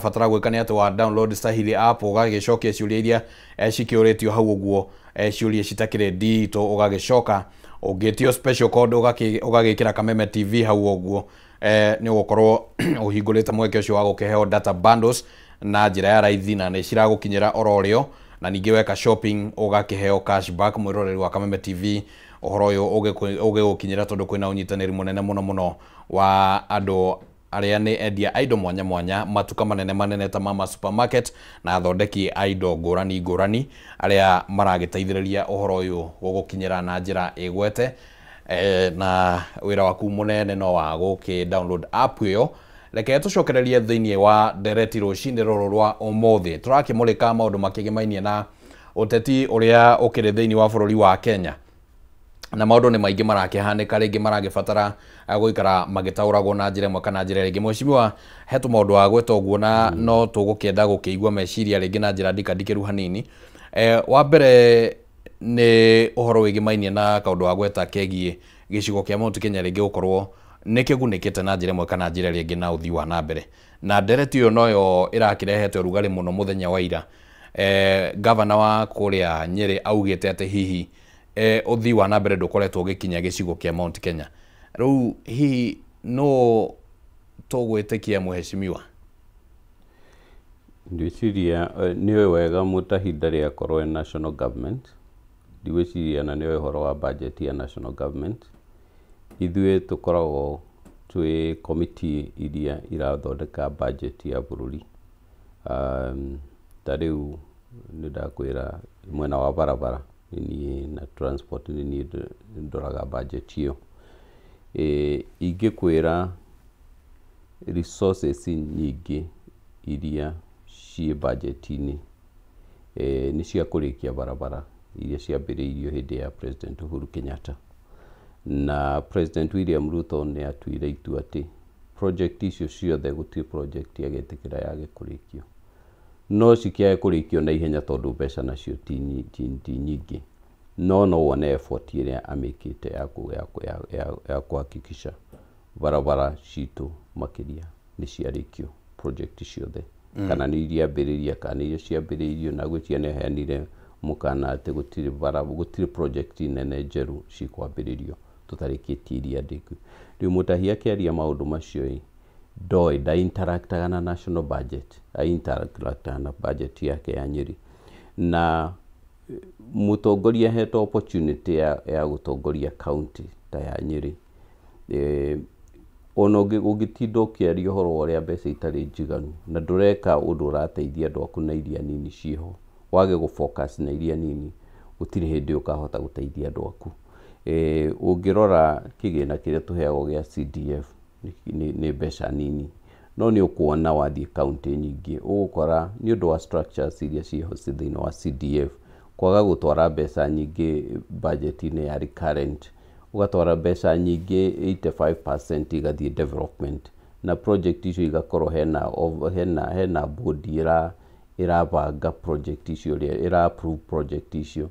fatara gwika ni ati wa download Stahili app ugagicokia ciuria iria cikioretio hau uguo ciuria citakire ndito ugagicoka ugitio special code ugagikira Kameme TV hau uguo ni gukorwo uhingurite mweke ucio wa gukiheo data bundles na njira ya raithi na ni ciragukinyira ororio na ningi weka shopping ugakiheo cashback mwiroreri wa Kameme TV uhoro uyu ugukinyira tondu kwina unyitaniri munene muno wa andu aria ni endia indo mwanya matuka manene ta Mama Supermarket na thondeki indo ngurani aria maragiteithiriria uhoro uyu gugukinyira na njira igwete na wira waku munene no wa guki download app yo reke tucokererie thiini wa Ndereti rucini ruru rwa umuthi turakimulika maundu makigimainie na uteti uria ukiri thiini wa bururi wa Kenya na maundu ni maingi marakihanika ringi maragibatara guikara magitauragwo na njira imwe kana njira ringi mweshimiwa hetu maundu wa gweta uguo na no tugukienda gukiigwa meciria ringi na njira ndikiru hanini wa mbere ni uhoro wigimainie na kaundu wa gweta kegie gicigo kia Mount Kenya ringi gukorwo nikigunikite na njira imwe kana njira ringi na uthii wa na mbere na Ndereti yo noyo irakirehete urugari muno muthenya wa ira governor wa kuria Nyeri augite ati hihi uthii wa na mbere ndukoretwo ugikinya gicigo kia Mount Kenya riu hihi no tugwitikia muheshimiwa ndiciria niwe wega mutahinda ria korwo national government ndiwiciria na niwe horo wa budget ya national government ithue tukoragwo twi committee iria irathondeka budget ya bururi tariu nindakwira mwena wa barabara ni na transport ni ndoraga budget yo ingikwira resources nyingi iria ci budget-ini ni cia kurikia barabara iria ciambiriirio hindi ya President Uhuru Kenyatta na President William Ruto ni atuire itua ati project icio ciothe gutire project yagetikira yage kurikio no cikiae kurikio na ihenya tondu mbeca nacio ti nyingi no wone effort iria amikite ya kuhakikisha barabara citu makiria ni ciarikio project ciothe kana ni iria ambiriria kana iria ciambiriirio na gwitia ne heanire mukana ati gutire project nene njeru cikwambiririo tutarikitie iria ndiku riu mutahia kiaria maundu macio doi da interactaga na national budget interactaga na budget yake ya Nyeri na mutongoria heto opportunity ya gutongoria county ta ya Nyeri ono ugitindo kiaria horo uria mbeca itari njiganu na ndureka undu urateithia andu aku na iria nini ciho wage go focus na iria nini gutire hindi ukahota guteithia andu aku ungirora kigina kiria tuheagwo gia CDF ni mbeca nini no ni ukuona wathie county nyingi ugukora ni undu wa structures iria ciho thini wa CDF kwaga gutwara mbeca nyingi budget-ini ya recurrent ugatwara mbeca nyingi 85% igathie development na project icio igakorwo hena body irabanga project icio ira approve project icio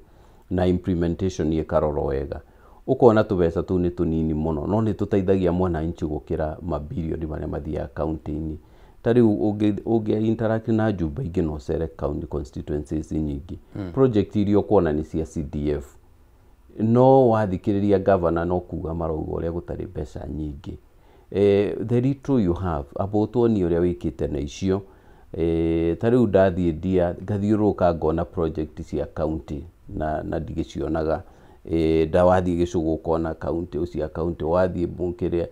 na implementation ikarorwo wega ukona tubesa tu ni tunini muno no ni tuteithagia mwana inchi gukira mabilioni maria mathia county-ini tari uge interact na jumba ingi no cere county constituencies nyingi project irio kuona ni cia CDF no wathikiriria governor no kuga marauga uria gutari mbeca nyingi the little you have abotwo ni uria wikite na icio tari ndathie ndia ngathiuruka ngona project cia county na ndigicionaga ndawathie gicugu kona county ucia county wathie bunkiria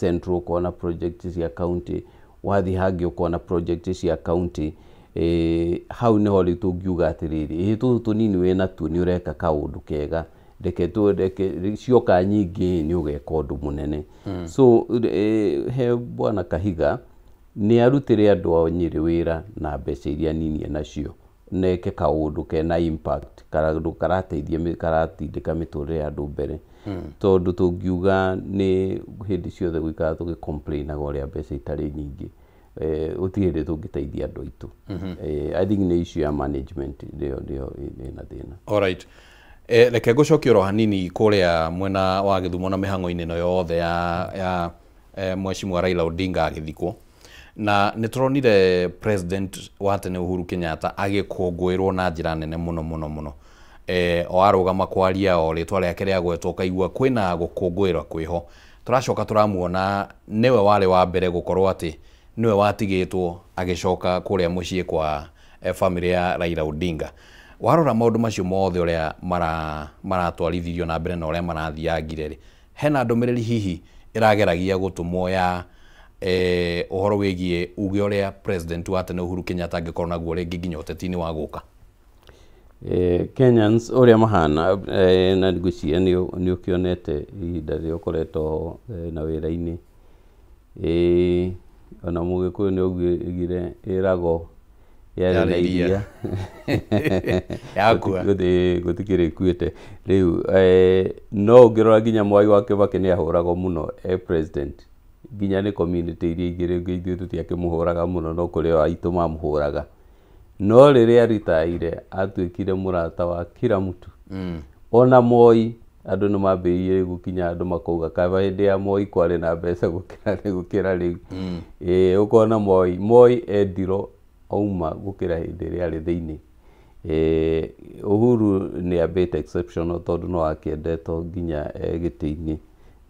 central kona project cia county wathie hangi ukona project cia county hau ni hori tungiuga atiriri tunini wena tu ni ureka kaundu kega reke cioka nyingi ni ugeka undu munene so he bwana Kahiga ni arutire andu a Nyeri wira na mbeca iria nini nacio neke kaundu kena impact karandu karatindika miturire andu mbere tondu tungiuga ni hindi ciothe gwikara tugicomplain uria mbeca itari nyingi utihinde tungiteithia andu aitu I think ni issue ya management ndio ina thina. Alright, reke gucokia ro hanini kuria mwena wa Githumo na mihango-ini no yothe ya Mheshimiwa Raila Odinga agithikwo na nituronire president wa tene Uhuru Kenyatta agikungwirwo na njira nene muno o arugama kwaria o ritwa riake ria gwetwo kaigua kwina gukungwira kwiho turacoka turamuona niwe wale wa mbere gukorwo ati niwe watigitwo agicoka kuria mucii kwa family ya Raila Odinga. Warora maundu macio mothe uria maratwarithirio na mbere na uria marathiangire hena ndumiriri hihi irageragia gutumwo ya uhoro wigie uge uria president wa tene Uhuru Kenyatta angikorwo naguo ringi nginya utetini wa guka? Kenyans uria mahana na ngwiciria ni ukionete ihinda ria ukoretwo na wira-ini ona mugikuyu ni ugire irago yari na iria yakua gutikire ikuite riu no ngirora nginya Mwai wa Kibaki ni ahuragwo muno president nginya ni community iria igire ithuĩ tutiakĩmuhũraga muno no kũrĩ o aitũ mamuhũraga no rĩrĩa ritaire atuĩkire mũrata wa kila mtu. Ona Moi andũ nĩ mambĩrĩirie gũkinya andũ makauga kaba hĩndĩ ya Moi kwarĩ na mbeca gũkĩra rĩu. Ũkona Moi endiro auma gũkĩra hĩndĩ ĩrĩa arĩ thĩinĩ. Uhuru nĩ a bit exceptional tondũ no akĩendetwo nginya gĩtĩ-inĩ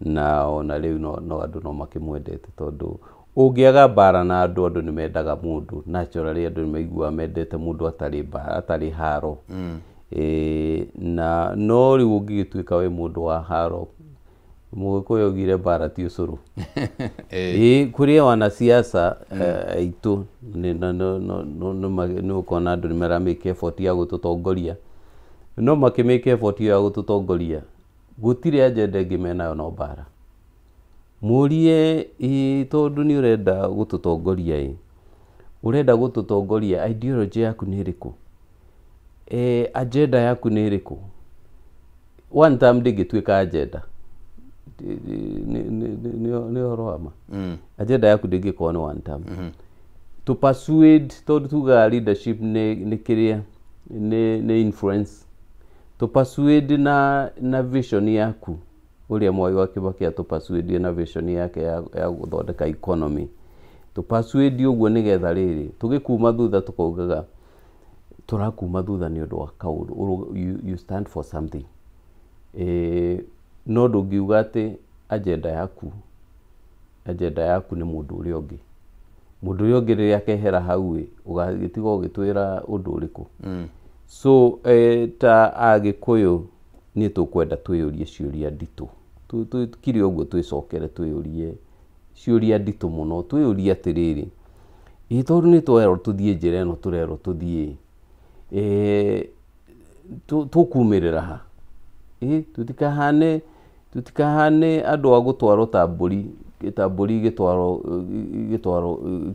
na ona rĩu no andũ no makĩmwendete tondũ ũngĩaga mbara na andũ nĩ mendaga mũndũ naturally andũ nĩ maiguaga mendete mũndũ atarĩ haro. Na no rĩu ũngĩgĩtuĩka wĩ mũndũ wa haro Mũgĩkũyũ augire mbara ti ũcũrũ. Kũrĩ wanasiasa aitũ nĩ ũkona andũ nĩ maramake effort ya gũtũtongoria no makĩmake effort ya gũtũtongoria gũtirĩ agenda ĩngĩ menayo no mbara. Mũrie tondũ nĩ ũrenda gũtũtongoria ũrenda gũtũtongoria ideology yaku nĩ ĩrĩkũ? Agenda yaku nĩ ĩrĩkũ? One time ndĩngĩtuĩka agenda nĩ ũhoro wa ma. Agenda yaku ndĩngĩkorwo nĩ one time. To persuade tondũ tugaga leadership nĩ kĩrĩa nĩ influence. To persuade na vision yaku uria Mwai wa Kibaki atũpersuade na vision yake ya gũthondeka economy. To persuade ũguo nĩgetha rĩrĩ tũgĩkuma thutha tũkaugaga tũrakuma thutha nĩ ũndũ wa kaũndũ you stand for something. No ndũngiuga atĩ agenda yaku nĩ mũndũ ũrĩa ũngĩ. Mũndũ ũrĩa ũngĩ rĩrĩa akehera hau ũgagĩtiga ũgĩtwĩra ũndũ ũrĩkũ? So ta Agĩkũyũ nĩ tũkwenda twĩyũrie ciũria nditũ. Tukire ũguo twĩcokere twĩyũrie ciũria nditũ mũno. Twĩyũrie atĩrĩrĩ tondũ nĩ twerwo tũthiĩ njĩra ĩno tũrerwo tũthiĩ tũkumĩrĩra ha? Tutikahane andũ a gũtwarwo ta mbũri gĩtwarwo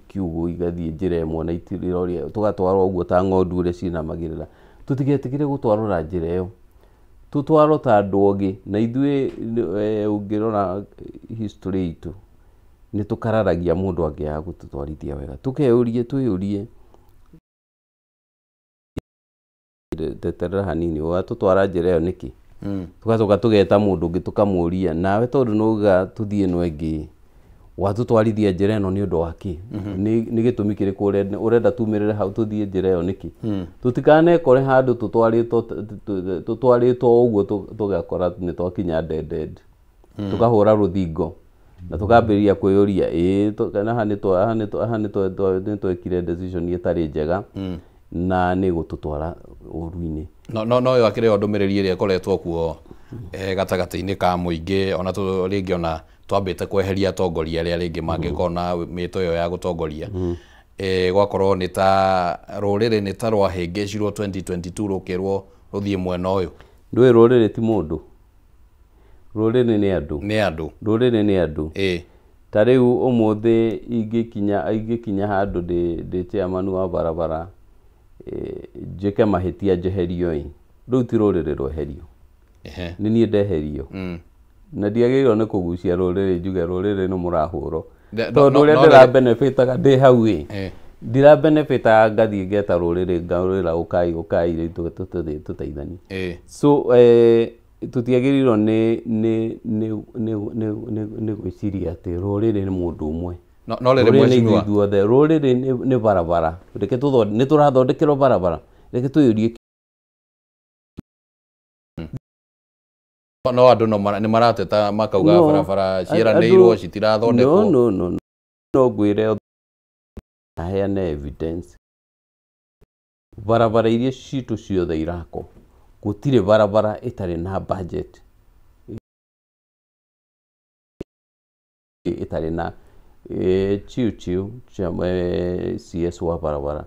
kiugũ igathiĩ njĩra ĩmwe na itirĩroria tũgatwarwo ũguo ta ng'ondu ũrĩa cinamagĩrĩra. Tũtigetĩkĩre gũtwarwo njĩra ĩyo. Tũtwarwo ta andũ ogĩ na ithuĩ ũngĩrora history itũ nĩ tũkararagia mũndũ angĩaga gũtũtwarithia wega. Twĩyũrie teterera hanini watũtwara njĩra ĩyo nĩkĩ? Tugacoka tũgeta mũndũ ũngĩ tũkamũria nawe tondũ nauga tũthiĩ ĩno ĩngĩ watũtwarithia njĩra ĩno nĩ ũndũ wa kĩ? Nĩ gĩtũmi kĩrĩkũ ũrenda tumĩrĩre hau tũthiĩ njĩra ĩyo nĩkĩ? Tũtikanekore handũ tũtwarĩtwo ũguo tũgakora nĩ twakinya dead tũkahũra rũthingo na tũkambĩrĩria kwĩyũria kana haha nĩ twekire decision ĩtarĩ njega na nĩ gũtũtwara ũru-inĩ. No yo akĩrĩ ndũmĩrĩri ĩrĩa ĩkoretwo kuo gatagatĩ-inĩ ka mũingĩ ona rĩngĩ ona twambĩte kweheria atongoria arĩa rĩngĩ mangĩkorwo na mĩto ĩyo ya gũtongoria. Gwakorwo nĩ ta rũrĩrĩ nĩ ta rwahĩngĩcirwo 2022 rũkĩrwo rũthiĩ mwena ũyũ. Ndũĩ rũrĩrĩ ti mũndũ. Rũrĩrĩ nĩ andũ. Rũrĩrĩ nĩ andũ. Ta rĩu ũmũthĩ ingĩkinya handũ ndĩ chairman wa barabara njĩke mahĩtia njeherio rĩu ti rũrĩrĩ rweherio. Nĩ niĩ ndeherio. Na ndiagĩrĩirwo nĩ kũgucia rũrĩrĩ njuge rũrĩrĩ nĩ mũrahũrwo. Tondũ ũrĩa ndĩrabenefitaga ndĩ hau ndirabenefitaga ngathiĩ ngeta rũrĩrĩ ngarũrĩra ũkai tũteithanie. So tũtiagĩrĩirwo nĩ gwĩciria atĩ rũrĩrĩ nĩ mũndũ ũmwe. no rĩrĩ mheshimiwa rũrĩrĩ nĩ barabara reke nĩ tũrathondekerwo barabara reke twĩyũrie no andũ nĩ marateta makauga barabara ciĩranĩirwo citirathondekwo no ngwĩre aheane evidence barabara iria citũ ciothe irako gũtirĩ barabara ĩtarĩ na budget ĩtarĩ na chiu CS wa barabara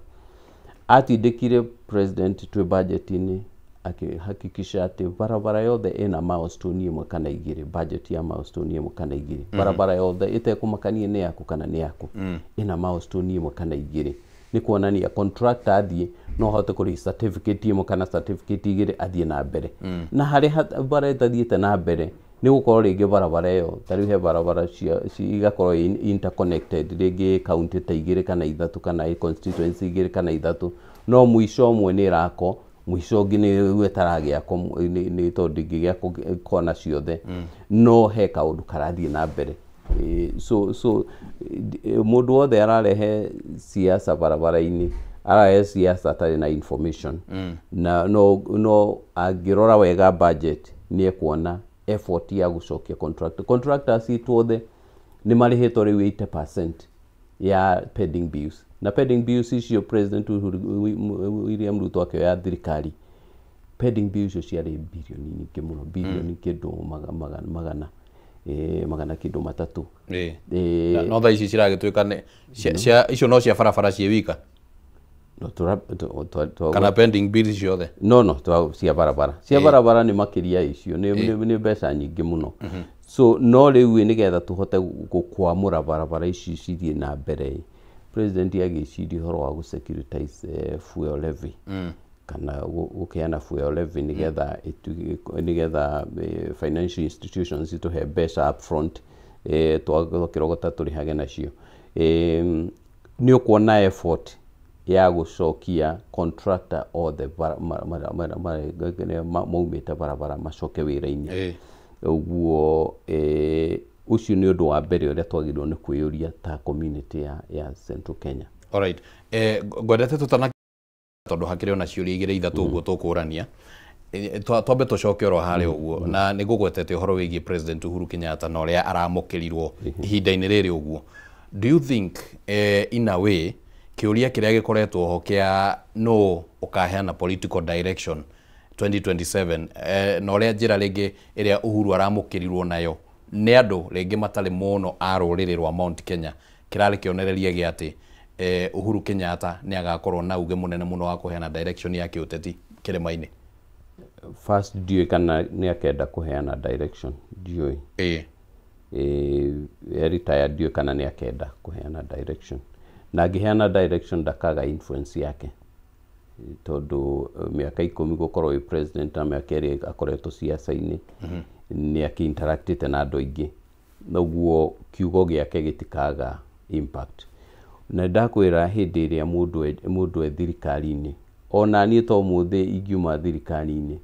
atindĩkire president twĩ budget-inĩ akihakikisha atĩ barabara yothe ĩna milestone ĩmwe kana igĩrĩ budget ya milestone ĩmwe kana igĩrĩ barabara yothe ĩtekũmakanie nĩ yaku kana nĩ yaku ĩna milestone ĩmwe kana igĩrĩ nĩ kuonania contractor athiĩ no hote kũrĩ certificate ĩmwe kana certificate igĩrĩ athiĩ na mbere na harĩ bara ĩtathiĩte na mbere nĩ gũkorwo rĩngĩ barabara ĩyo tarĩu he barabara igakorwo interconnected rĩngĩ county ta igĩrĩ kana ithatũ kana constituency igĩrĩ kana ithatũ no mũico ũmwe nĩ ĩrako mũico ũngĩ nĩ wetaragĩako nĩ tondũ ingĩgĩa kona ciothe no he kaũndũ karathiĩ na mbere so mũndũ wothe ararehe siasa barabara-inĩ ararehe siasa atarĩ na information na no angĩrora wega budget nĩ ekuona effort ya gũcokia contractors itwothe nĩ marĩhĩtwo rĩu 80% ya pending bills na pending bills icio president William Ruto akĩoya thirikari pending bills icio ciarĩ bilioni nyingĩ mũno bilioni kĩndũ magana kĩndũ matatũ no thaa ici ciragĩtuĩka icio no cia barabara ciĩ wika kana pending bills ciothe no cia barabara nĩ makĩria icio nĩ mbeca nyingĩ mũno so no rĩu nĩgetha tũhote gũkwamũra barabara ici cithiĩ na mbere president agĩciria ũhoro wa gũsecuritize fuel levy kana gũkĩana fuel levy nĩgetha financial institutions itũhe mbeca up front twakĩrogota tũrĩhage nacio nĩ ũkuona effort ya gũcokia contractor othe maumĩte barabara macoke wĩra-inĩ ũguo ũcio nĩ ũndũ wa mbere ũrĩa twagĩrĩirwo nĩ kwĩyũria ta community ya Central Kenya. Alright, ngwendete tũtana tondũ hakĩrĩ ona ciũria igĩrĩ ithatũ ũguo tũkũrania twambe tũcoke oro harĩa ũguo na nĩ ngũgwetete ũhoro wĩgiĩ President Uhuru Kenyatta na ũrĩa aramũkĩrirwo ihinda-inĩ rĩrĩ ũguo. Do you think in a way kĩũria kĩrĩa gĩkoretwo ho kĩa no ũkaheana political direction 2027 na ũrĩa njĩra rĩngĩ ĩrĩa Uhuru aramũkĩrirwo nayo nĩ andũ rĩngĩ matarĩ mũno a rũrĩrĩ rwa Mount Kenya kĩrarĩ kĩonereria gĩa atĩ Uhuru Kenyatta nĩ agakorwo na uge mũnene mũno wa kũheana direction ya kĩũteti kĩrĩma-inĩ? First ndiũĩ kana nĩ akenda kũheana direction ndiũĩ retired ndiũĩ kana nĩ akenda kũheana direction na angĩheana direction ndakaga influence yake tondũ mĩaka 10 gũkorwo wĩ president na mĩaka 2 akoretwo siasa-inĩ nĩ akĩinteractĩte na andũ aingĩ noguo kiugo gĩake gĩtikaga impact na ndakwĩra hĩndĩ ĩrĩa mũndũ e thirikari-inĩ ona niĩ to mũthĩ ingiuma thirikari-inĩ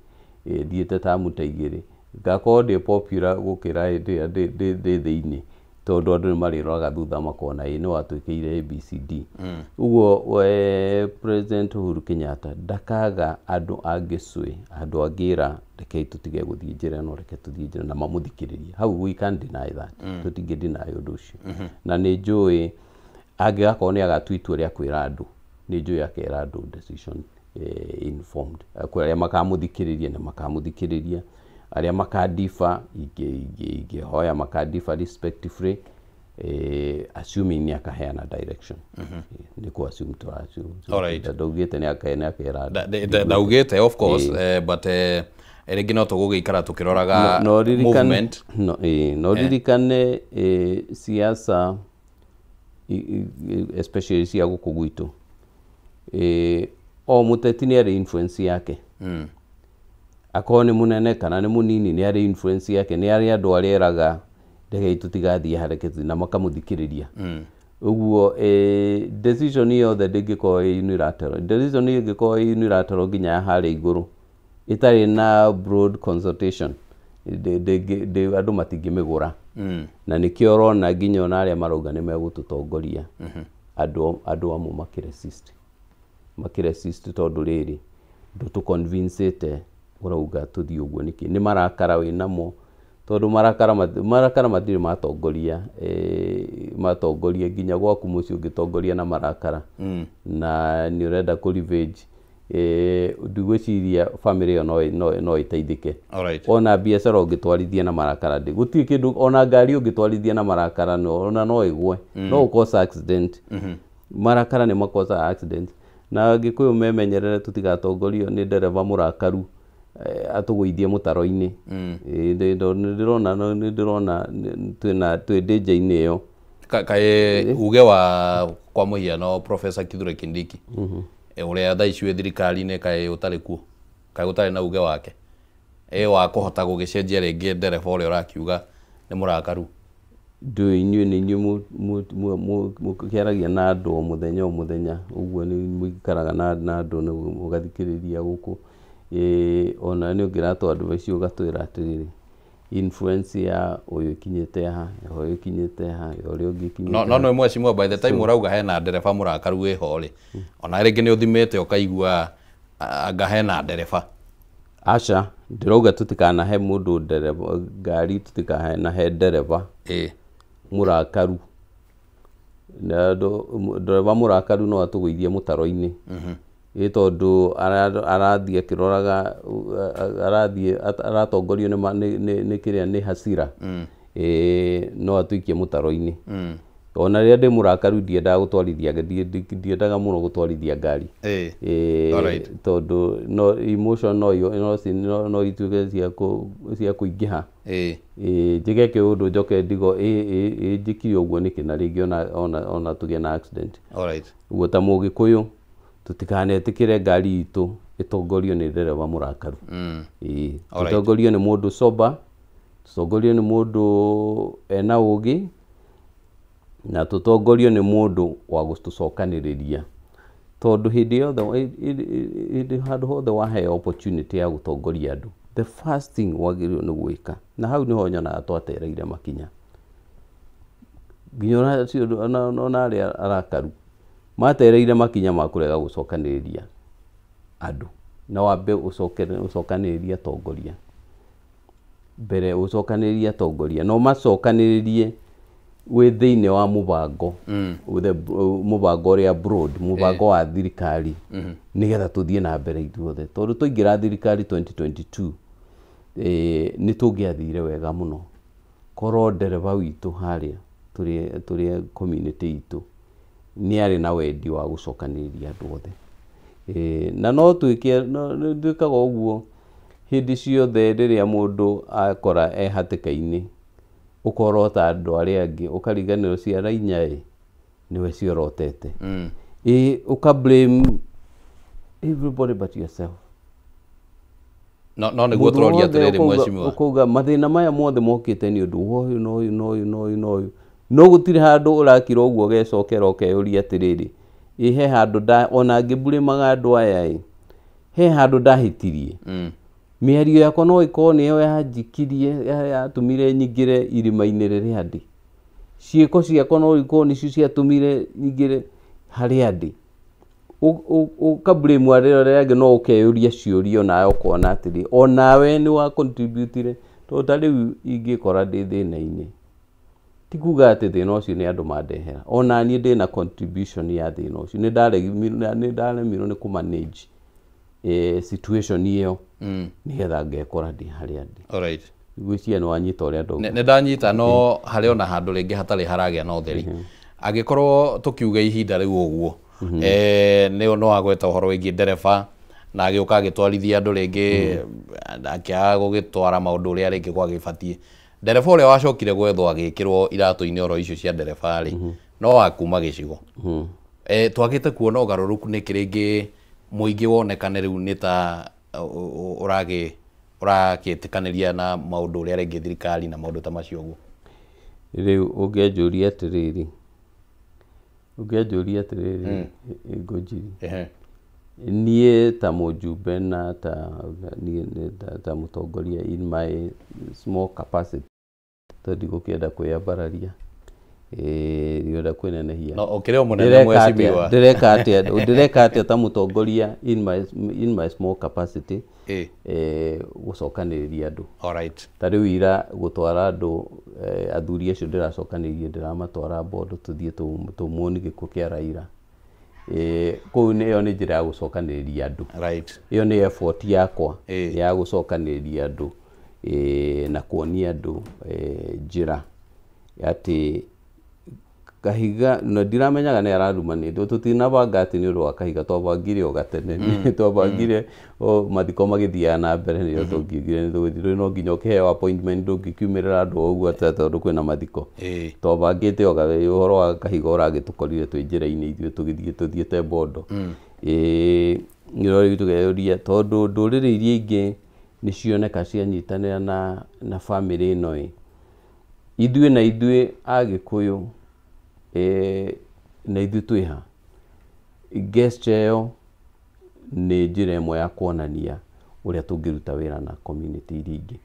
thiĩte tamu ta igĩrĩ ngakorwo ndĩ popular gũkĩra ndĩ thĩinĩ tondũ andũ nĩ marĩroraga thutha makona nĩ watwĩkĩire ABCD ũguo President Uhuru Kenyatta ndakaga andũ angĩcũĩ andũ angĩra reke tũtige gũthiĩ njĩra no reke tũthiĩ njĩra na mamũthikĩrĩrie hau we can't deny that tũtingĩ deny ũndũ ũcio na nĩ njũĩ angĩgakorwo nĩ agatwitua rĩa kwĩra andũ nĩ njũĩ akera andũ decision informed kwĩ arĩa makamũthikĩrĩria na makamũthikĩrĩria arĩa makadifa ingĩhoya makadifa respectively assuming nĩ akaheana direction nĩ ku assume to assume ndaugĩte nĩ akera ndaugĩte of course but rĩngĩ no tũgũgĩikara tũkĩroraga movement no ririkane siasa especially cia gũkũ gwitũ o mũteti nĩ arĩ influence yake akorwo nĩ mũnene kana nĩ mũnini nĩ arĩ influence yake nĩ arĩ andũ arĩa eraga ndege tũtigathiĩ hareketi na makamũthikĩrĩria ũguo decision yothe ndĩngĩkorwo unilateral decision ĩngĩkorwo unilateral nginya harĩa igũrũ itarĩ na broad consultation andũ matingĩmĩgũra na nikio urona nginya ona aria marauga ni megututongoria andu amwe makiresist tondu riri ndutu convincete urauga tuthii uguo niki ni marakara winamo tondu marakara mathiri matongoria nginya gwaku muci ungitongoria na marakara na ni urenda ku revenge ndigwiciria family yo no iteithike ona biacara ungitwarithia na marakara ndi guti kindu ona ngari ungitwarithia na marakara ona no igwe no ukosa accident marakara ni makosa accident na gikuyu memenyerere tutigatongorio ni ndereva murakaru atugwithie mutaro-ini ndirona twi danger-ini iyo kae uge wa kwa muhiano Professor Kithure Kindiki uria thaa ici thirikari-ini kae utari kuo kae utari na uge wake wa kuhota gugicenjia ringi ndereva uria urakiuga ni murakaru inyuĩ nĩ inyuĩ mũkĩaragia na andũ o mũthenya ũguo nĩ mũikaraga na andũ mũgathikĩrĩria gũkũ ona nĩ ũngĩratwo andũ aici ũgatwĩra atĩrĩrĩ influence ya ũyũ ikinyĩte ha ũyũ ikinyĩte ha ũrĩa ũngĩ ikinyĩte no mwecimu by the time ũrauga hena ndereba mũrakaru wĩho rĩ ona rĩngĩ nĩ ũthimĩte ũkaigua anga hena ndereba aca ndĩrauga tũtikanahe mũndũ ndereba ngari tũtikanahe ndereba murakaru na ndereva murakaru no atugwithie mutaro-ini tondu arathie kiroraga aratongorio ni kiria ni hasira no atuikie mutaro-ini ona ria ndi murakaru ndiendaga gutwarithia ndiendaga muno gutwarithia ngari tondu no emotion no ituike cia kuingiha njigeke undu njoke ndigo njikire uguo niki na ringi ona tugie na accident uguo ta mugikuyu tutikanetikire ngari itu itongorio ni ndereva murakaru itongorio ni mundu sober tutongorio ni mundu ena ugi na tutongorio ni mundu wa gutucokaniriria tondu hindi yothe handu hothe wahe opportunity ya gutongoria andu the first thing wagirirwo ni gwika na hau niho nyonaga twatereire makinya nginya ona aria arakaru matereire makinya ma kurega gucokaniriria andu na wambe ucokaniriria tongoria mbere ucokaniriria tongoria no macokaniririe wi thiini wa mubango mubango uria broad mubango wa thirikari nigetha tuthie na mbere ithuothe tondu tuingira thirikari 2022 ni tungiathire wega muno korwo ndereva witu haria turi community itu ni ari na wendi wa gucokaniriria andu othe na no twikaga uguo hindi ciothe riria mundu akora hatikaini ukorota andu aria angi ukariganirwo ciara inya niwe ciorotete uka blame everybody but yourself no niguo turoria atiriri mwecimu ukuga mathina maya mothe mokite ni undu woyu no no gutire handu urakira uguo gecokera ukeyuria atiriri he handu ona ngibulemaga andu aya he handu ndahitirie miario yakwa no ikorwo niyo yanjikirie yatumire nyingire irima-ini riria ndi ciiko ciakwa no ikorwo nicio ciatumire nyingire haria ndi ukablame aria angi no ukeyuria ciuria nawe ukona atiri onawe ni wa contribute tondu riu ingikora ndi thina-ini tikuga ati thina ucio ni andu mandehera ona ni ndi na contribution ya thina ucio ni ndaremirwo ni kumanage situation iyo nigetha ngekora ndi haria ndi alright gwiciria ni wanyita uria ndogo ne ndanyita no hari ona handu ringi hatari haragia na utheri agikorwo tukiuga ihinda riu uguo ni no agweta uhoro wingi ndereba na agiuka agitwarithia andu ringi akiaga gugitwara maundu uria ringi kwa gibatie ndereba uria wacokire gwethwo agikirwo iratu-ini oro icio cia ndereba ri no akuma gicigo twagite kuona ugaruruku ni kiringi muingi wonekane riu ni ta uragitikanĩria na maundu uria ringi thirikari na maundu ta macio guo riu ungianjuria atiriri Ngũnjiri niĩ ta mũjumbe na ta mutongoria in my small capacity tondũ gũkĩenda kwĩyambararia nĩũndũ kwĩnenehia. No ũkĩrĩ mũnene mwecimiwa. Ndĩreka atĩa ta mũtongoria in my small capacity gũcokanĩrĩria andũ. Alright. Ta rĩu ira gũtwara andũ athuri acio ndĩracokanĩrĩria ndĩramatwara Bondo tũthiĩ tũmuoni gĩkuũ kĩa Raila. Kũu ĩyo nĩ njĩra ya gũcokanĩrĩria andũ. Right. Ĩyo nĩ effort yakwa ya gũcokanĩrĩria andũ na kuonia andũ njĩra atĩ Kahiga no ndiramenyaga nĩ araruma nĩ tũtinabanga atĩ nĩ ũndũ wa Kahiga twabangire o gatene twabangire mathiko magĩthiaga na mbere nĩyo tũngĩugire nĩ no nginya ũkĩheo appointment ndũngĩkiumĩrĩra andũ ũguo tondũ kwĩna mathiko twabangĩte ũhoro wa Kahiga ũragĩtũkorire twĩ njĩra-inĩ ithuĩ tũthiĩte Bondo nĩrori tũgeũria tondũ ndũrĩrĩ iria ingĩ nĩ cioneka cianyitanĩra na family ĩno ithuĩ Agĩkũyũ na ithuĩ twĩha gesture ĩyo nĩ njĩra ĩmwe ya kuonania ũrĩa tũngĩruta wĩra na community iria ingĩ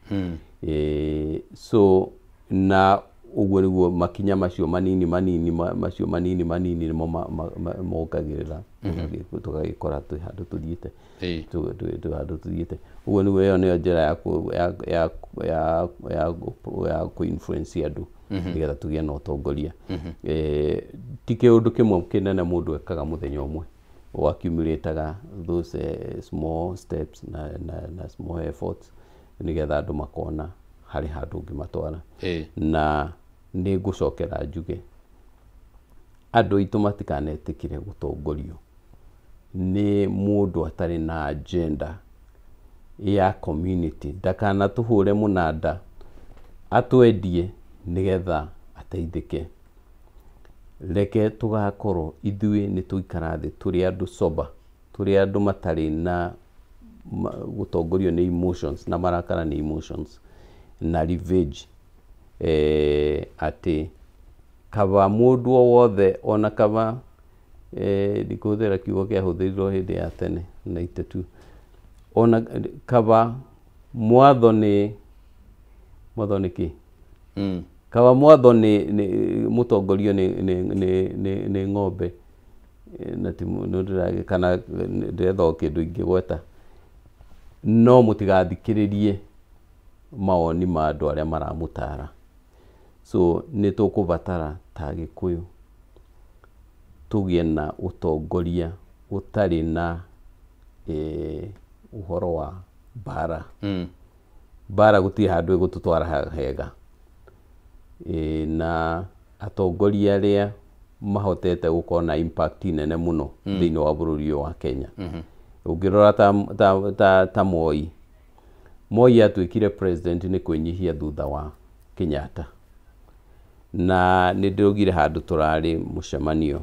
so na ũguo nĩguo makinya macio manini nĩmo mongagĩrĩra tũgagĩkora twĩ handũ tũthiĩte ũguo nĩguo ĩyo nĩyo njĩra ya kũ-influence andũ nĩgetha tũgĩe na ũtongoria. Ti kĩũndũ kĩmwe kĩnene mũndũ ekaga mũthenya ũmwe accumulate those small steps na small efforts nĩgetha andũ makona harĩ handũ ũngĩmatwara. Na nĩ ngũcokera njuge andũ aitũ matikanetĩkĩre gũtongorio nĩ mũndũ atarĩ na agenda ya community, ndakanatũhũre mũnanda atwendie nĩgetha ateithĩke. Reke tũgakorwo ithuĩ nĩ tũikara thĩ tũrĩ andũ sober, tũrĩ andũ matarĩ na gũtongorio nĩ emotions na marakara nĩ emotions na revenge atĩ kaba mũndũ o wothe ona kaba ndikũhũthĩra kiugo kĩahũthĩrirwo hĩndĩ ya tene 92 ona kaba mwatho nĩ kĩ kaba mwatho nĩ mũtongorio nĩ ng'ombe na ti kana ndĩretha kĩndũ ingĩgweta no mũtigathikĩrĩrie mawoni ma andũ arĩa maramũtara. So nĩ tũkũbatara ta Gĩkũyũ tũgĩe na ũtongoria ũtarĩ na ũhoro wa mbara. Mbara gũtirĩ handũ ĩgũtũtwara hega. Na atongoria arĩa mahotete gũkorwo na impact nene mũno thĩinĩ wa bũrũri ũyũ wa Kenya. Ũngĩrora ta Moi atuĩkire president nĩ kwĩnyihia thutha wa Kenyatta. Na nĩ ndĩrugire handũ tũrarĩ mũcemanio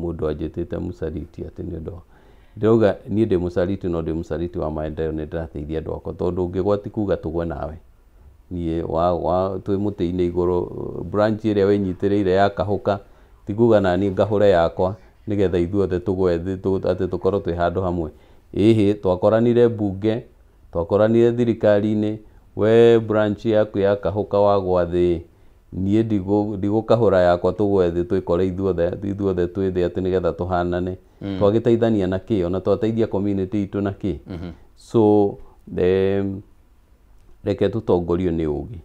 mũndũ anjĩtĩte mũcariti atĩ nĩ ũndũ ndĩrauga niĩ ndĩ mũcariti no ndĩ mũcariti wa maendeleo nĩ ndĩrateithia andũ akwa tondũ ũngĩgwati kuga tũgwe nawe niĩ twĩ mũtĩ-inĩ igũrũ branch ĩrĩa wĩnyitĩrĩire ya kahũka ti kuga na niĩ ngahũre yakwa nĩgetha ithuothe tũgwe atĩ tũkorwo twĩ handũ hamwe. Ĩhĩ twakoranire mbunge, twakoranire thirikari-inĩ, we branch yaku ya kahũka wagwa thĩ niĩ ndigũkahũra yakwa tũgwe thĩ twĩkore ithuothe twĩ thĩ atĩ nĩgetha tũhanane. Twagĩteithania na kĩ ona twateithia community itũ na kĩ. So reke tũtongorio nĩ ũgĩ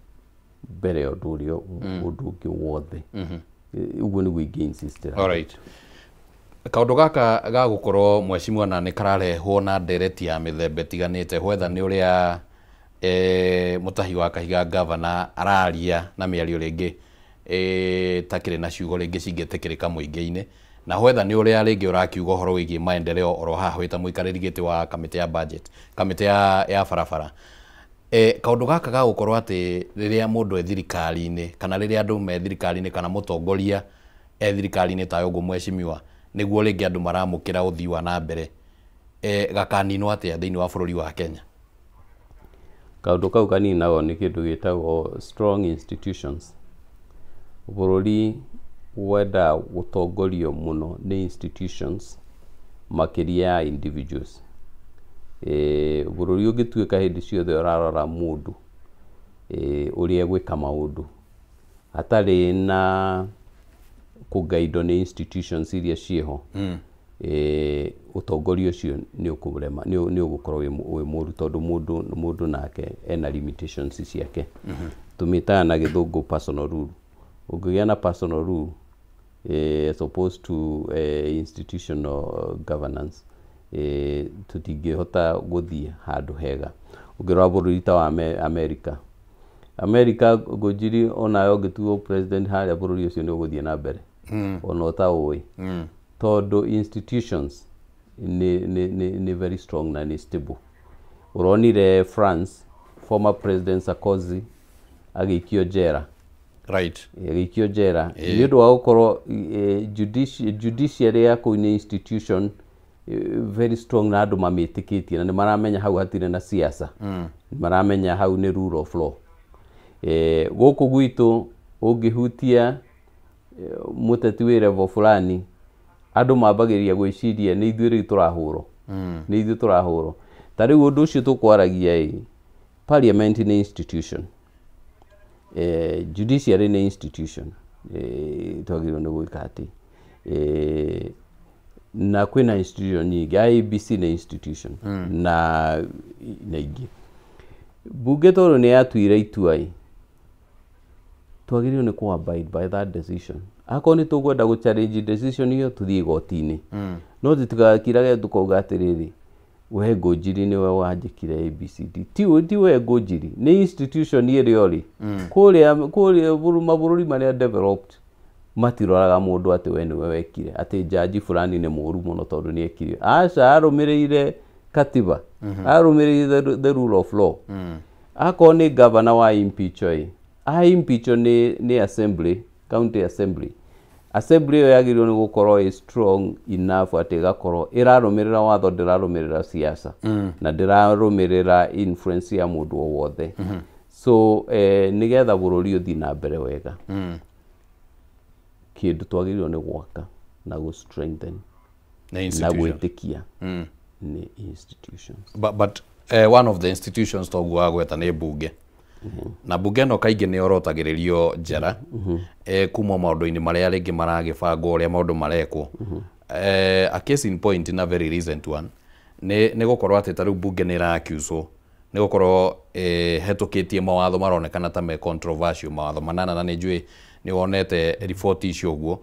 mbere ya ũndũ ũngĩ wothe. Ũguo nĩguo ingĩ-insist. Alright. Kaũndũ gaka ga gũkorwo mwecimwa na nĩ kararehwo na ndereti ya mĩthemba ĩtiganĩte whether nĩ ũrĩa mũtahi wa Kahiga governor araria na mĩario rĩngĩ takĩrĩ na ciugo rĩngĩ cingĩtĩkĩrĩka mũingĩ-inĩ na whether nĩ ũrĩa rĩngĩ ũrakiuga ũhoro wĩgiĩ maendeleo oro haha wĩta mũikarĩri gĩtĩ wa kamĩtĩ ya budget, kamĩtĩ ya barabara. Kaũndũ gaka ga gũkorwo atĩ rĩrĩa mũndũ thirikari-inĩ kana rĩrĩa andũ me thirikari-inĩ kana mũtongoria thirikari-inĩ ta ũguo mwecimiwa nĩguo rĩngĩ andũ maramũkĩra ũthii wa na mbere gakaninwo atĩa thĩinĩ wa bũrũri wa Kenya? Kaũndũ kau kaninagwo nĩ kĩndũ gĩtagwo strong institutions. Bũrũri wenda gũtongorio mũno nĩ institutions makĩria ya individuals. Bũrũri ũngĩtuĩka hĩndĩ ciothe ũrarora mũndũ uria gwika maundu atari na kugaido ni institutions iria cieho utongoria ucio ni ukurema ni ugukorwo wi muru tondu mundu nake ena limitations ciake tumitaga na githungu personal rule ungigia na personal rule as opposed to institutional governance tutingihota guthie handu hega ungirwa bururi ta wa America gojiri onayo gituo president haria bururi ucio ni uguthie na mbere ona utaui todo institutions ni very strong na ni stable uronire France former president Sarkozy agikio jera right agikio jera ni undu wa gukorwo judiciary yako ni institution very strong na andu mamitikitie na ni maramenya hau hatire na siasa maramenya hau ni rule of law guku gwitu ungihutia muteti wire fulani andu mabagiria gwiciria ni ithuĩ turahurwo ni ithuĩ turahurwo tari undu ucio tukwaragia parliament ni institution judiciary ni institution twagirwo ni gwika ati na kwina institution nyingi IEBC ni institution na ingi bunge toro ni atuire itua twagirwo ni ku abide by that decision akoni tugwenda gu challenge decision hiyo tuthie gotini no titigakirage tukauga atiriri we Ngũnjiri ni we wanjikire ABCD ti we Ngũnjiri ni institution iri ori kuria mabururi maria developed matiroraga mundu ati we ni we wekire ati jaji fulani ni muru muno tondu ni ekire aca arumirire katiba arumirire the rule of law akoni governor wa impeach impeach ni assembly county assembly yo yagirwo ni gukorwo strong enough ati gakorwo irarumirira watho ndirarumirira siasa na ndirarumirira influence ya mundu o wothe so nigetha bururi uthi na mbere wega kindu twagirwo ni gwaka na go strengthen na gwitikia ni institutions but one of the institutions togwa gweta ni bunge na bunge no kaingĩ nĩ orotagĩrĩrio njera kuma maũndũ-inĩ marĩa rĩngĩ maragĩbangwo ũrĩa maũndũ marekwo a case in point na very recent one nĩ gũkorwo atĩ tarĩu bunge nĩ ĩra-accuse nĩ gũkorwo hetũkĩtie mawatho maronekana ta me controversial mawatho manana na nĩ njũĩ nĩ wonete riboti icio ũguo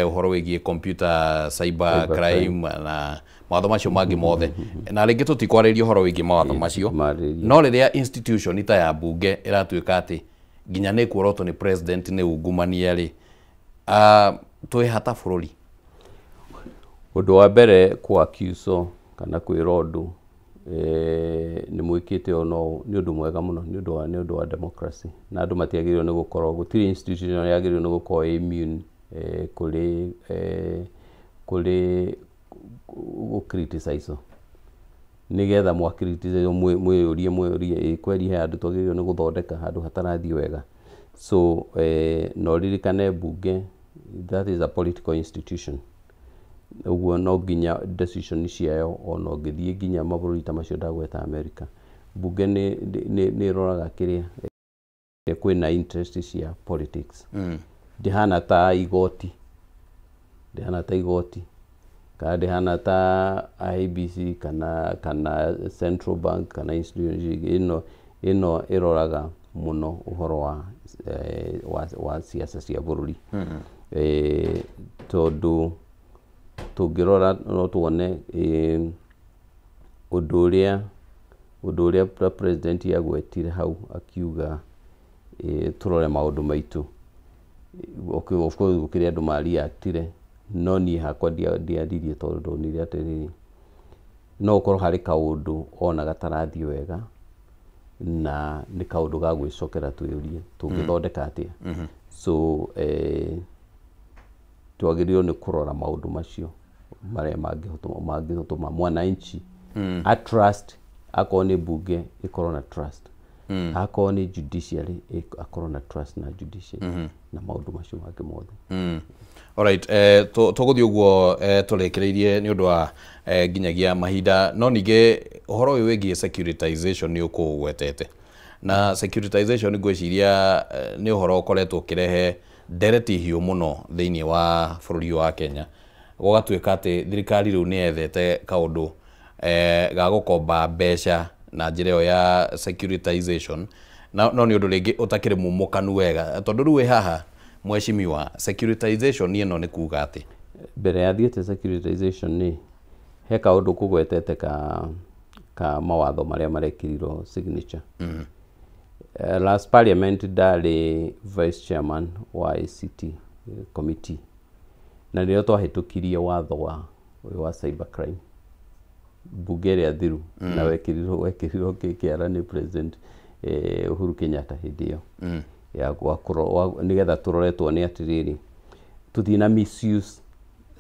uhoro wĩgiĩ computer cyber crime na mawatho macio mangĩ mothe na rĩngĩ tũtikwarĩria ũhoro wĩgiĩ mawatho macio no rĩrĩa institution ta ya bunge ĩratuĩka atĩ nginya nĩ kuorotwo nĩ president nĩ ungumania rĩ twĩ hata bũrũri ũndũ wa mbere ku accuse kana kwĩra ũndũ nĩ mwĩkĩte ono nĩ ũndũ mwega mũno nĩ ũndũ wa democracy na andũ matiagĩrĩirwo nĩ gũkorwo gũtirĩ institution yagĩrĩirwo nĩ gũkorwo immune kuri criticize nigetha mwa criticize mwĩyũrie kweri he andũ twagĩrĩirwo nĩ gũthondeka handũ hatarathi wega so no ririkane bunge that is a political institution uguo no nginya decision ciayo ono ngĩthie nginya mabũrũri ta macio ndagweta America bunge nĩ roraga kĩrĩa kwĩna interest cia politics ndihana ta igoti kana ndihana ta IEBC kana Central Bank kana institution ino iroraga muno uhoro wa siasa cia bũrũri tondu tungirora no tuone ũndũ ũrĩa president yagwetire hau akiuga turore maũndũ maitũ of course gukiri andu mari actire no ni hakwa ndiaririe tondu ndonire atiriri no ukorwo hari kaundu ona gatarathi wega na ni kaundu ga gwicokera twĩurie tungithondeka atia so twagĩrĩirwo nĩ kũrora maũndũ macio marĩa mangĩhotoma mwananchi a trust akorwo nĩ bunge ikorwo na trust akorwo nĩ judiciary akorwo na trust na judiciary na maũndũ macio mangĩ mothe alright tũgũthiĩ ũguo tũrĩkĩrĩirie nĩ ũndũ wa nginyagia mahinda no ningĩ ũhoro ũyũ wĩgiĩ securitization nĩ ũkũgwetete na securitization ngwiciria ni uhoro ukoretwo kirehe ndereti hiu muno thiini wa bururi wa Kenya gugatuika ati thirikari riu ni ethete kaundu ga gukomba mbeca na njira yo ya securitization no ni undu ringi utakiri mumukanu wega tondu riu haha mweshimiwa securitization ni eno ni kuga ati mbere ya thiete securitization ni he kaundu kugwetete ka mawatho maria marekirirwo signature. Last parliament ndari vice chairman wa ACT committee na ndio twahitukirie watho wa cyber crime bunge ria thiru na wekirirwo kiara ni president Uhuru Kenyatta hindio ya gwakorwo nigetha turoretwo ni atiriri tuthina misuse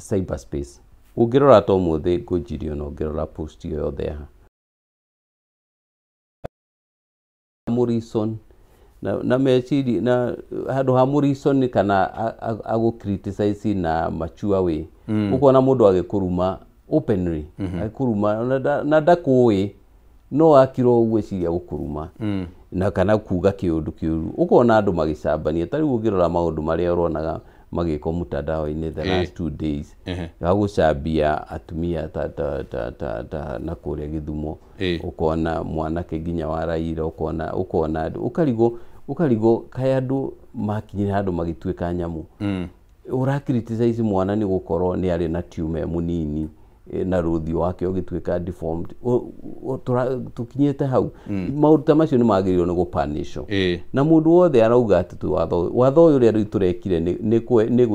cyberspace. Ungirora to muthi ngujirio no ngirora post yo yothe ha Morrison na mechiri na handu ha Morrison kana agu criticize na mature way ukona mundu agikuruma openly agikuruma na ndakui no akiro gwiciria gukuruma na kana kuga kiundu kiuru ukona andu magicambania tari ungirora maundu maria uronaga magiko mutandao-ini the last 2 days gagucambia atumia ta na kuria Githumo ukona mwanake nginya wa Raila ukona andu ukarigo kaya andu makinyira handu magituika nyamu ura criticize mwana ni gukorwo ni ari na tumor munini na ruthi wake ugituika deformed tukinyete hau maundu macio ni magirirwo ni gupanisho na mundu wothe arauga ati tu watho uyu ria turekire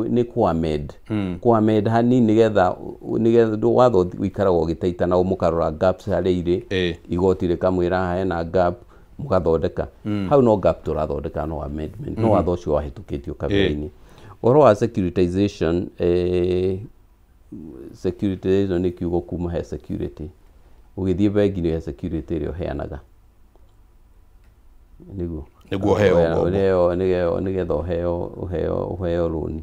ni kwamed hani nigetha watho wikaragwo gitaita na umukarora gaps harire igoti rikamwira hena gap mugathondeka hau no gap turathondeka no amendment no watho ucio wahitukitio kabira-ini oro wa securitization securitization ni kiugo kuma he security ugithie bengi ni he security rio heanaga niguo heo nigetha uheo loan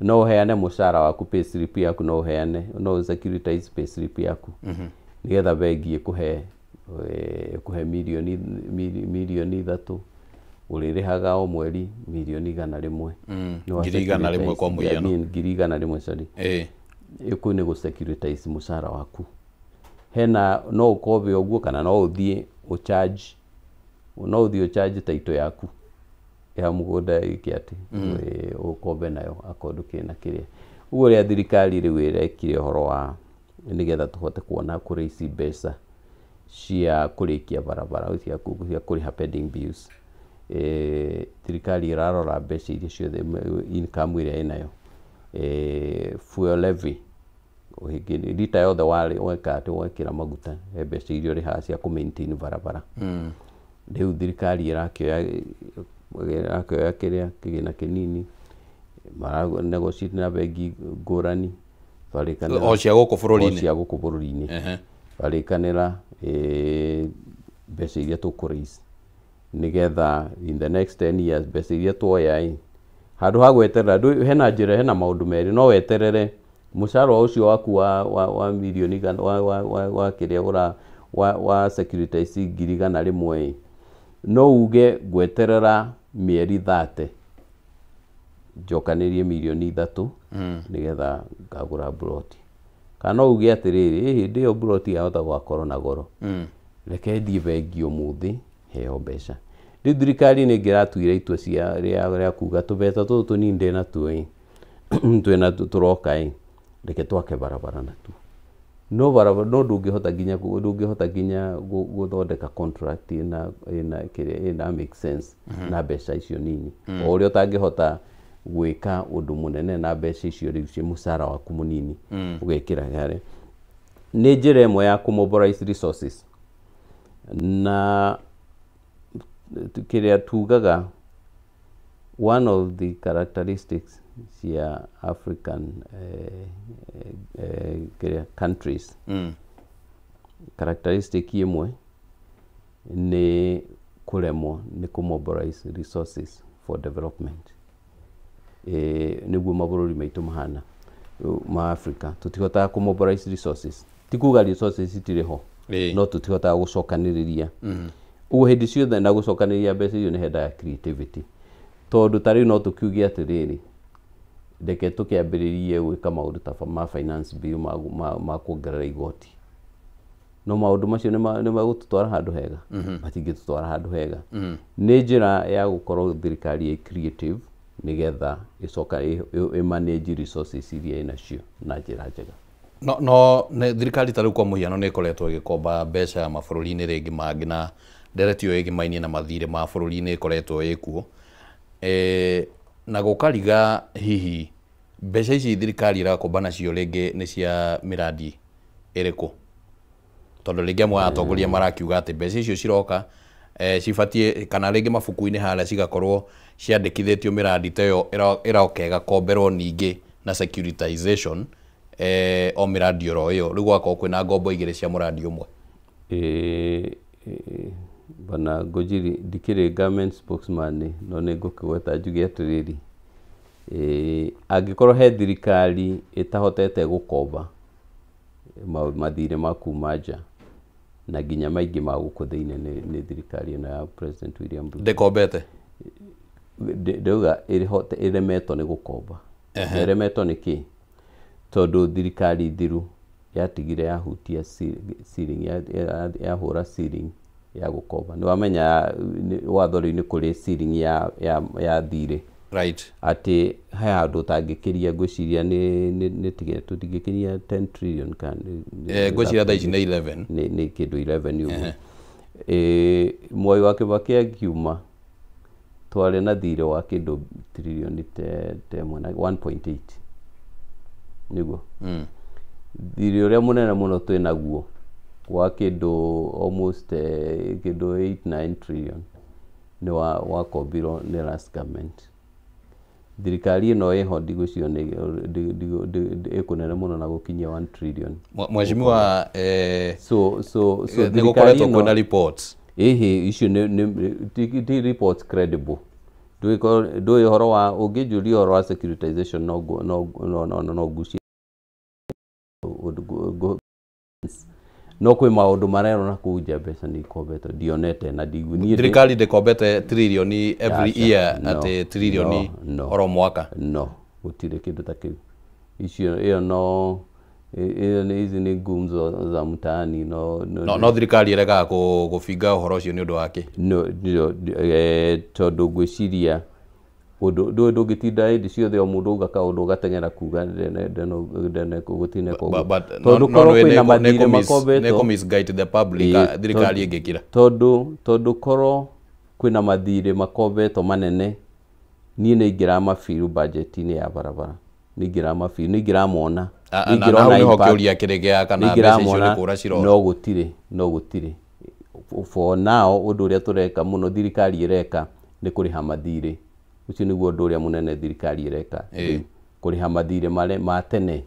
no uheane mushara waku pay slip yaku no uheane no securitize pay slip yaku nigetha bengi ikuhe milioni 3 uririhaga o mweri milioni 100 ngiri 100 kwa muiano ngiri 100 sorry iku ni gusecuritize mushara waku hena no ukobe oguo kana no uthie o charge taito yaku ya mugunda ikiati ukobe nayo akondu kina kiria ugo ria thirikari riu irekire horo wa nigetha tuhote kuona kuraisi mbeca cia kurikia barabara cia kuriha pending bills thirikari irarora mbeca iria ciothe income iria inayo fuel levy uhigini lita yothe wari wekate wekira maguta mbeca iria riha cia ku maintain barabara riu thirikari irakioya kiria kigina kinini mara negotiate na bengi ngurani barikanira o cia guku bururi-ini barikanira mbeca iria tukuraise nigetha in the next 10 years mbeca iria tuoya handu ha gweterera hena njira hena maundu meri no weterere mushara ucio waku wa milioni wa kiria wa securitize ngiri 100 no uge gweterera mieri 30 njokanirie milioni 3 nigetha ngagura broti kana uge atiriri hindi yo broti yahota gwakorwo na goro reke thie bengi umuthi heo mbeca riu thirikari ni ngiratuire itua cia ria kuga tubeca tutu ni ndena twina turoka reke twake barabara na tu no barabara no ndungihota ginya guthondeka contract na make sense na mbeca icio nini o uria utangihota gwika undu munene na mbeca icio riu cia mushara waku munini ugekira gare ni njira imwe ya kumobilize resources na kiria tugaga one of the characteristics cia African countries characteristic imwe ni kuremwo ni kumobilize resources for development niguo mabururi maitu mahana ma Africa tutihotaga kumobilize resources tikuga resources itiriho no tutihotaga gucokaniriria Ugo hindi ciothe na gucokanĩrĩria mbeca icio nĩ hendaga creativity. Tondũ tarĩu no tũkiuge atĩrĩrĩ, reke tũkĩambĩrĩrie gwĩka maũndũ ta ma finance bill ma kuongerera igoti. No maũndũ macio nĩ magũtũtwara handũ hega, matingĩtũtwara handũ hega. Nĩ njĩra ya gũkorwo thirikari ĩ creative nĩgetha ĩcoka ĩ-manage resources iria ĩnacio na njĩra njega. No thirikari tarĩu kwa mũhiano nĩ ĩkoretwo ĩgĩkomba mbeca mabũrũri-inĩ rĩngĩ mangĩ na nderetio ĩgĩmainie na mathirĩ ma bũrũri-inĩ ĩkoretwo ĩkuo. Na gũkariga hihi mbeca ici thirikari ĩrakomba nacio rĩngĩ nĩ cia mĩradi ĩrĩkũ? Tondũ rĩngĩ amwe atongoria marakiuga atĩ mbeca icio ciroka cibatie kana rĩngĩ mabuku-inĩ harĩa cigakorwo ciandĩkithĩtio mĩradi ta ĩyo ĩroka ĩgakomberwo ningĩ na securitization o mĩradi oro ĩyo. Rĩu gwakorwo kwĩna ngombo igĩrĩ cia mũradi ũmwe. Bana Ngũnjiri ndikĩrĩ government spokesman, no nĩ ngũkĩgweta njuge atĩrĩrĩ, angĩkorwo he thirikari ĩtahotete gũkomba mathirĩ ma kuma nja na nginya maingĩ ma gũkũ thĩinĩ nĩ thirikari ĩno ya President William Ruto. Ndĩkombete? Ndauga ĩremetwo nĩ gũkomba. Ĩremetwo nĩkĩ? Tondũ thirikari thiru yatigire yahutia ceiling, yahũra ceiling ya gũkomba. Nĩ wamenya watho rĩu nĩ kũrĩ ceiling ya thirĩ. Right. Atĩ he handũ ũtangĩkĩria, ngwĩciria nĩ tũtingĩkinyia 10 trillion kan. Ngwĩciria thaa ici nĩ 11. Nĩ kĩndũ 11 ũguo. Mwai wa Kibaki akiuma twarĩ na thirĩ wa kĩndũ trillion 1.8 nĩguo. Thirĩ ũrĩa mũnene mũno twĩ naguo wa kĩndũ almost kĩndũ 8-9 trillion nĩ wakombirwo nĩ last government. Thirikari ĩno ĩho ndigũcio nĩ ĩkũnene mũno na gũkinyia 1 trillion. Mheshimiwa, so nĩ gũkoretwo kwĩna reports. Icio nĩ reports credible. Ndũĩ ũhoro wa ũngĩnjũria ũhoro wa securitization no ngucie no kwĩ maũndũ marerwo na kũu nja mbeca nĩ ikombetwo, ndionete na ndigũniĩ. Thirikari ndĩkombete trillion every year atĩ trillion oro mwaka? No, gũtirĩ kĩndũ ta kĩu. Ĩyo no, izi nĩ gumzo za mtaani. No thirikari ĩregaga gũbinga ũhoro ũcio nĩ ũndũ wake? No, tondũ ngwĩciria ũndũ ndũngĩtinda hĩndĩ ciothe o mũndũ auga kaũndũ ũgateng'era kuga gũtine koguo. Tondũ korwo kwĩna mathirĩ makombetwo nĩ misguide the public thirikari ĩngĩkira. Tondũ korwo kwĩna mathirĩ makombetwo manene, niĩ nĩ ingĩra mabiru budget-inĩ ya barabara, nĩ ingĩra mabiru, nĩ ingĩramona, ingĩrona impact kĩũria kĩrĩgĩa kana mbeca icio nĩ kũra cirora. No gũtirĩ. For now ũndũ ũrĩa tũreka mũno thirikari ĩreka nĩ kũrĩha mathirĩ. Ucio nĩguo ũndũ ũrĩa mũnene thirikari ĩreka, kũrĩha mathirĩ ma tene.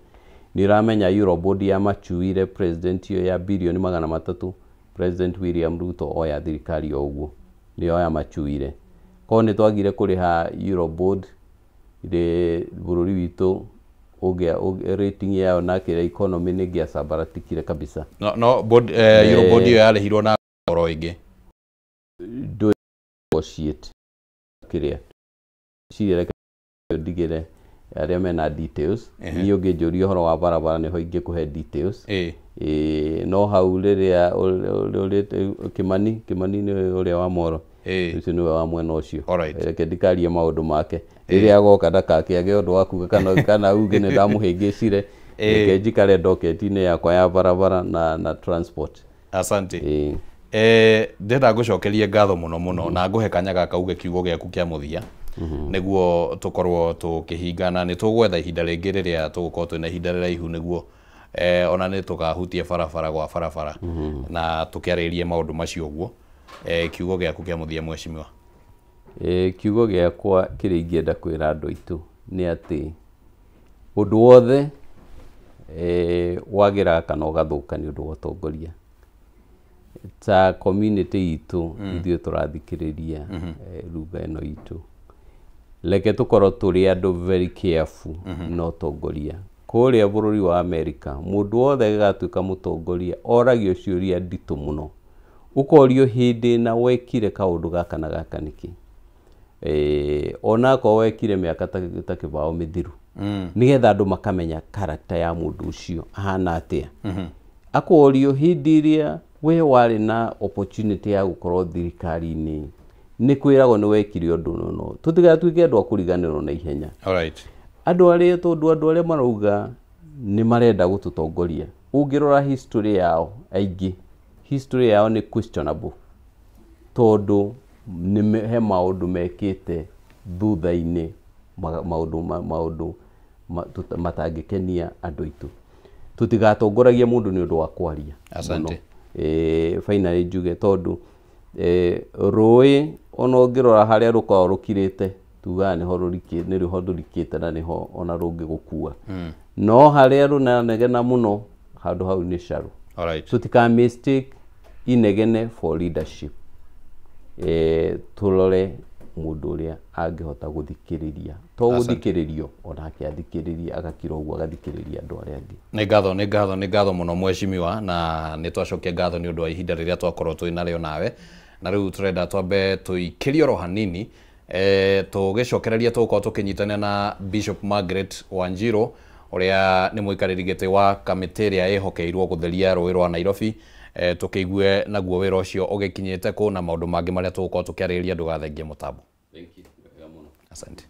Nĩ ũramenya Eurobond ya machuire president iyo ya bilioni 300, President William Ruto oya thirikari o ũguo nĩ oya machuire. Korwo nĩ twagire kũrĩha Eurobond bũrũri witũ rating yao na kĩrĩa economy nĩ ngĩacambaratikire kabisa. No Eurobond iyo yarĩhirwo na ngoro ĩngĩ. Ndũ negotiate kĩrĩa cireke ndigire arĩa mena details. Niĩ ũngĩnjũria ũhoro wa barabara nĩho ingĩkũhe details. No hau rĩrĩa Kimani nĩ ũrĩa wa Moro, ũcio nĩwe wa mwena ũcio. Reke ndikarie maũndũ make. Rĩrĩa agoka ndakakĩage ũndũ wa kuga kana uge nĩ ndamũhĩngĩcire. Reke njikare docket-inĩ yakwa ya barabara na transport. Asante. Ndĩrenda ngũcokerie ngatho mũno na ngũhe kanya gaka uge kiugo gĩaku kĩa mũthia nĩguo tũkorwo tũkĩhingana. Nĩ tũgwetha ihinda rĩngĩ rĩrĩa tũgũkorwo twĩna ihinda rĩraihu nĩguo ona nĩ tũkahutie barabara gwa barabara na tũkĩarĩrie maũndũ macio ũguo. Kiugo gĩaku kĩa mũthia mheshimiwa. Kiugo gĩakwa kĩrĩa ingĩenda kwĩra andũ aitũ nĩ atĩ ũndũ wothe wagĩra kana ũgathũka nĩ ũndũ wa ũtongoria. Ta community itũ ithuĩ tũrathikĩrĩria ruga ĩno itũ, reke tũkorwo tũrĩ andũ very careful na ũtongoria. Kũrĩa bũrũri wa America mũndũ wothe agatuĩka mũtongoria oragio ciũria nditũ mũno, ukorio hindi na wekire kaundu gaka na gaka niki ona ko wekire miaka ta kibao mithiru nigetha andu makamenya character ya mundu ucio ahana atia akorio hindi iria we wari na opportunity ya gukorwo thirikari-ini ni kwiragwo ni wekire undu no tutigatuike andu akuriganirwo na ihenya. Alright. Andu aria marauga ni marenda gututongoria ungirora history yao aigi history yao ni questionable tondu ni he maundu mekite thutha-ini maundu matangikenia andu aitu tutigatongoragia mundu ni undu wa kwaria. Asante. Finally njuge tondu rui ona ungirora haria rukorwo rukirite tuga ni ho rurikite na ni ho ona rungi gukua no haria runanegena muno handu hau ni sharu. Alright. Tutika mistake inegene for leadership. Tulore mundu uria angihota guthikiriria to guthikiririo onake athikiriria agakira uguo agathikiriria andu aria angi. Ni ngatho muno mweshimiwa na ni twacokia ngatho ni undu wa ihinda riria twakorwo twi nario nawe na riu turenda twambe tuikirie ro hanini tugicokereria tukorwo tukinyitana na Bishop Margaret Wanjiru uria ni muikariri giti wa kamiti iria ihokeirwo gutheria rũĩ rwa Nairobi tukiigue naguo wira ucio ugikinyite ku na maundu mangi maria tugukorwo tukiarĩrĩria ndugathengie mutambo. Thank you. Asante.